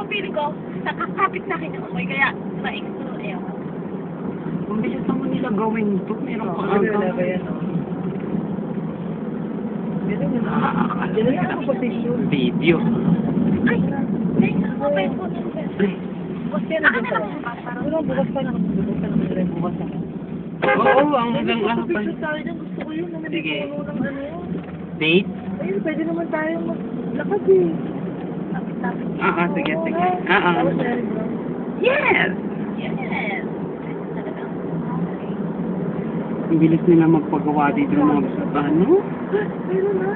feeling ko, nakakapit sa akin yung amoy, kaya na-explore eh ako. Kung bilis naman nila gawin ito, meron pa Ano ba yan? Ganun lang ang position. Video. Ay! Ay, nakakapit ko ng Bukas yan, bukas pa. Ano, bukas pa na. Bukas pa na. Bukas pa. Oo, ang maganda pa. Picture tayo dyan. Gusto ko yun. Naman Sige. yung puno ng ano yun. Date? Ayun, pwede naman tayo maglakad eh. Sige, sige. Tapos na rin, bro. Yes! Yes! Talagang, okay. Ang bilis nila magpagawa dito ng mga ano? Ayun na.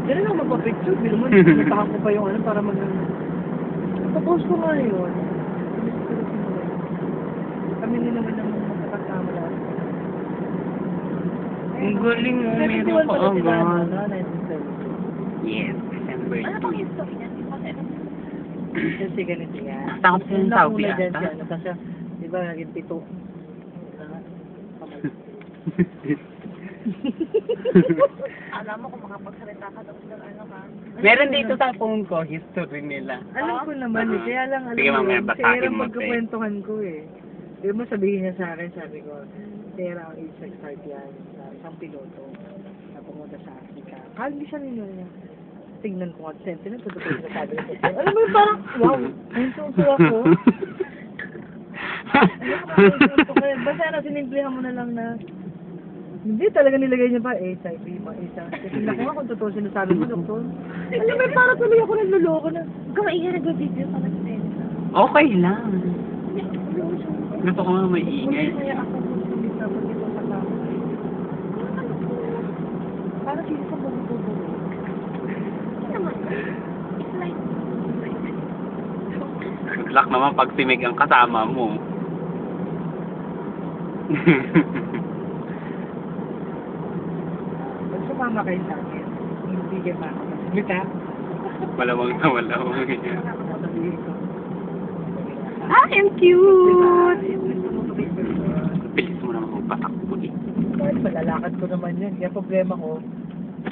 Ganun lang magpa-picture. Bilo mo, natakas ko pa yung ano para mag... Tapos ko nga yun. Kami na naman ang magkakasama lahat. Ang galing mo, meron pa agad. Yes, December Ano pang 2. history niya? Hindi ko alam. Kasi ganito yan. Takot sa yung Saudi Nakuna dyan ata. siya, ano, kasi, di ba, naging pito. Alam mo kung makapagsalita ka daw ng ano ka. Meron dito sa phone ko, history nila. Alam ko naman eh, kaya lang alam Sige, mo mamaya yun, basahin Sarah mo, pagkakwentuhan ko eh. Di mo sabihin niya sa akin, sabi ko, Sarah ang age start yan, isang piloto na pumunta sa Africa. Kahit hindi siya ninyo niya. Tingnan ko at sentiment, totoo yung sabi ko. Alam mo yung parang, wow, ayun suso ako. Basta na sinimplihan mo na lang na, hindi talaga nilagay niya pa, HIV, isa. Kasi tingnan ko nga kung totoo sinasabi mo, doktor. Alam mo, parang tuloy ako nagluloko na. Huwag ka maingay nag-video ka ng Elsa. Okay lang. Gusto ko nga maingay. Kaya ako sa pag ito sa tao. Para sino ka magtutuloy? Hindi naman. It's like, Good luck naman pag simig ang kasama mo. Pag sumama kayo sa akin, hindi kayo makakasalita. Malamang na malamang yan. Sasabihin ko. Ah, ang cute! Bilis mo naman magpatakbo eh. Kahit malalakad ko naman yan. Kaya problema ko,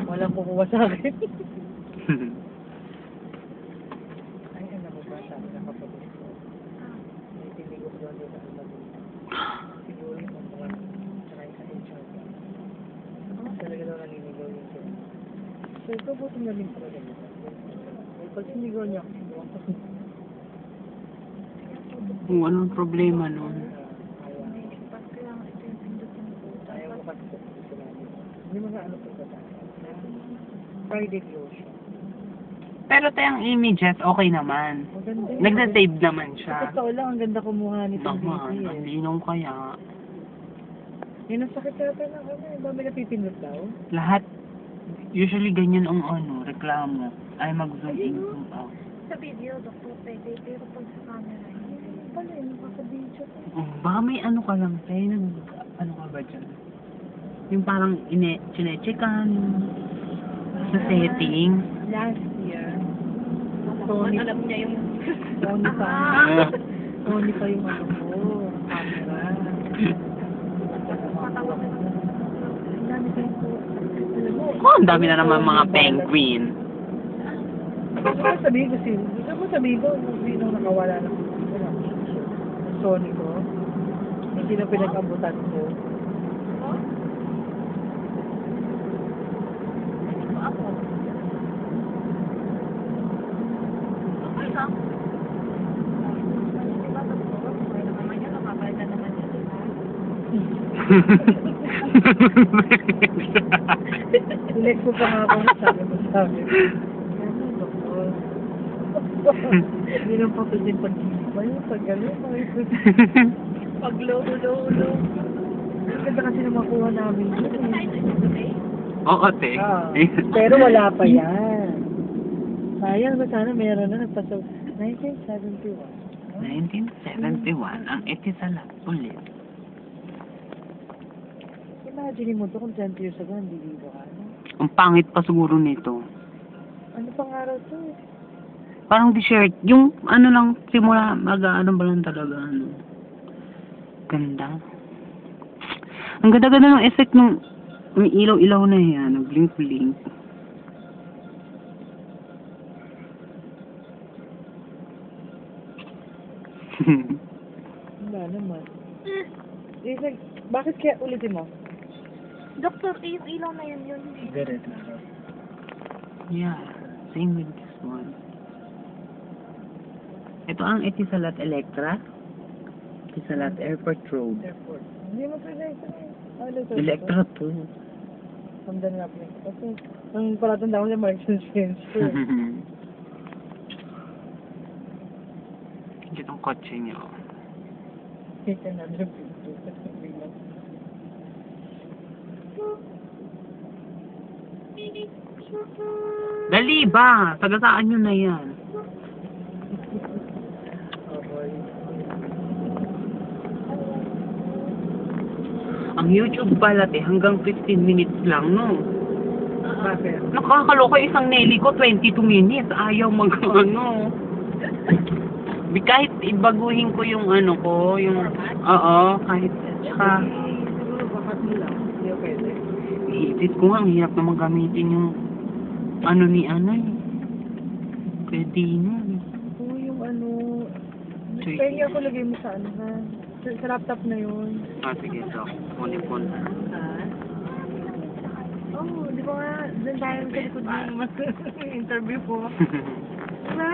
walang kukuha sa akin. Ay, ano mo ba sabi ng kapatid ko? May tinigos doon doon sa Almadina. Siguro yung mga tsaka yung sa HR. Talaga daw naninigaw yun siya. So, ito buti na rin talaga niya. Pag sinigaw niya ako, sigaw ako. Kung anong problema nun. ba't kailangan ito yung pindutin ko? Ayaw ko kasi sa sinabi. Hindi mga ano po ba tayo? Friday closure. Pero tayong images, okay naman. Maganda yun. Nagsa-save naman Sa siya. totoo lang, ang ganda kumuha nito. Naman, ang linong kaya. Yun ang sakit yata na ano, ba may napipindot daw? Lahat, usually ganyan ang ano, reklamo. Ay mag-zoom in, zoom out. Sa video, doktor, pwede. Pero pag sa camera, hindi. Pala yun, nakakabidyo ko. Oh, baka may ano ka lang, tayo ano ka ba dyan? Yung parang chine-checkan sa setting. Last year, Tony. Alam niya yung... Tony pa. Ah. Tony pa yung ano ko, camera. Ang dami kayong po. Alam mo, Oh, ang dami na naman mga penguin. gusto ko sabihin ko sino. Gusto ko sabihin ko kung sino nakawala ng Sony ko. Kung sino pinag-abutan ko. Ako. Okay lang. Diba, doktor? Okay na naman yan. Nakapalitan naman yan. Sinex ko pa nga ako. Sabi mo sa akin. Ano, doktor? Hindi nang papitin pag-iba yun. Pag gano'n. Pag low. Ang ganda kasi na makuha namin yun. Oo, te. Pero wala pa yan. Sayang ba sana meron na nagpasaw. 1971. 1971, ang etisalat ulit. Imagine mo to kung 20 years ago, hindi dito ka. No? Ang pangit pa siguro nito. Ano pang araw to? Parang t-shirt. Yung ano lang, simula, ano ba lang talaga, ano. Ganda. Ang ganda-ganda ng effect ng may ilaw-ilaw na yan. Nag-blink-blink. Wala naman. Bakit kaya ulitin mo? Doktor, yung ilaw na yun. Ganito. Yeah, same with this one. Ito ang Etisalat Electra. Etisalat Airport Road. Airport. Hindi mo pwede ito. Electra to. Hamdan nga po. Kasi, ang palatanda ko niya, Marks and Spencer. Ito ang kotse niyo. Kita na yung pinto. Dali ba? Tagasaan nyo na yan. Okay. Ang YouTube pala hanggang 15 minutes lang, no? Bakit? Nakakaloka isang Nelly ko, 22 minutes. Ayaw ano. Kahit ibaguhin ko yung ano ko, yung... Oo, kahit... Tsaka... Siguro bakat mo lang. Hindi ko pwede. Iisip ko nga, ang hirap naman gamitin yung... Ano ni ano eh. Pwede na. Oo, yung ano... Sige. Kaya ako lagay mo sa ano ha. Sa laptop na yun. Ah, sige, Doc. Phone. Oo, di ba nga, doon tayo sa likod ng interview ko. Diba?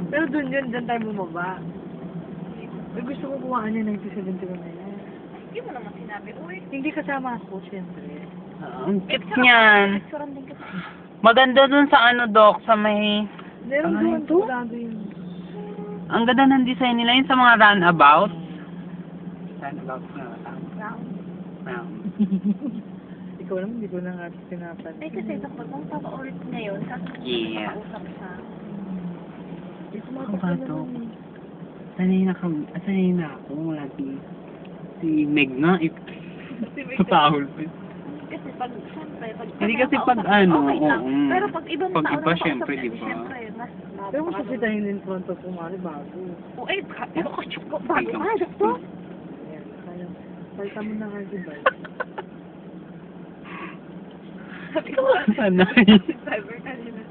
Pero doon yun, doon tayo bumaba. Gusto ko kuhaan niya 97 na yan. Hindi mo naman sinabi, uy. Hindi kasama ako, siyempre. Ang cute niyan. Restaurant din kasi. Maganda dun sa ano, Doc, sa may... Meron Ay, doon, ito? sigurado yun. Ang ganda ng design nila yun sa mga runabout. Runabout na. Round. Ikaw naman, hindi ko na nga sinapan. Eh kasi doktor, kung papaulit ngayon, Yeah. kakausap siya. Ako ba to? Sanay na ako. Lagi. Si Meg nga, Papahol pa. Kasi pag, siyempre, pag... Hindi kasi pag ano, okay lang. oo. Pero pag ibang Pag tao iba, na syempre, kausap di niya, ba? Syempre, mas... Pero mo siya sitahin in front of kumari bago. O eh, ano ka, chuko, bago ka, doktor? Ayan, kaya. Palta mo na nga si Bay. Sabi ko, Sanay. driver kanina.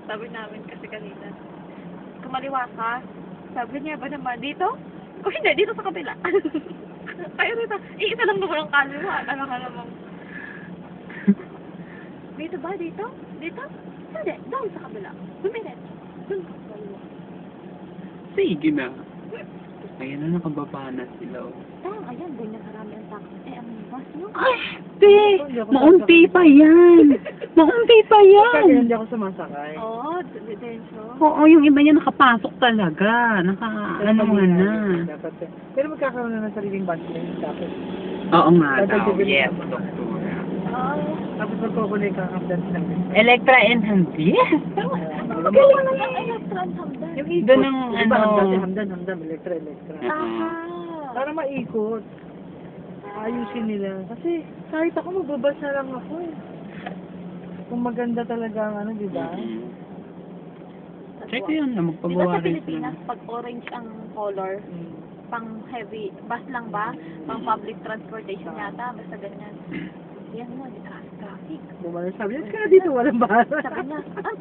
Sabi namin kasi kanina. Kumaliwa ka. Sabi niya ba naman, dito? O hindi, dito sa kabila. Kaya rito, isa lang naman ang kaliwa. Ano ka namang... Dito ba? Dito? Dito? Hindi, doon sa kabila. Bumilit. Doon sa kabila. Sige na. Ayan na, nakababa na sila. Ayan, ganyan karami ang taxi. Eh, ang bus, no? Ay, te! Maunti pa yan! Maunti pa Kaya yan! hindi ako sumasakay. Oo, detention. Oo, yung iba niya nakapasok talaga. Ano nga na. Dapat. Pero magkakaroon na ng sariling bus lane. Dapat. Oo nga daw. Dadagdagan Yes, naman. doktora. Tapos magkukunin ka ang dance lang. Electra and Handy? Yes! Magaling na lang electron hamdan. Yung ikot. Doon ang Diba, ano- hamdan, electra. Para maikot. Ayusin nila. Kasi kahit ako magbabasa lang ako eh. Kung maganda talaga ang ano, di ba? Check ko yun na, Di ba magpagawa sa rin Pilipinas, sila. pag orange ang color, pang heavy, bus lang ba? Pang public transportation yata, basta ganyan. Yan mo, di traffic. Bumalik sabi niya, kaya dito walang bahala. Sabi niya, ang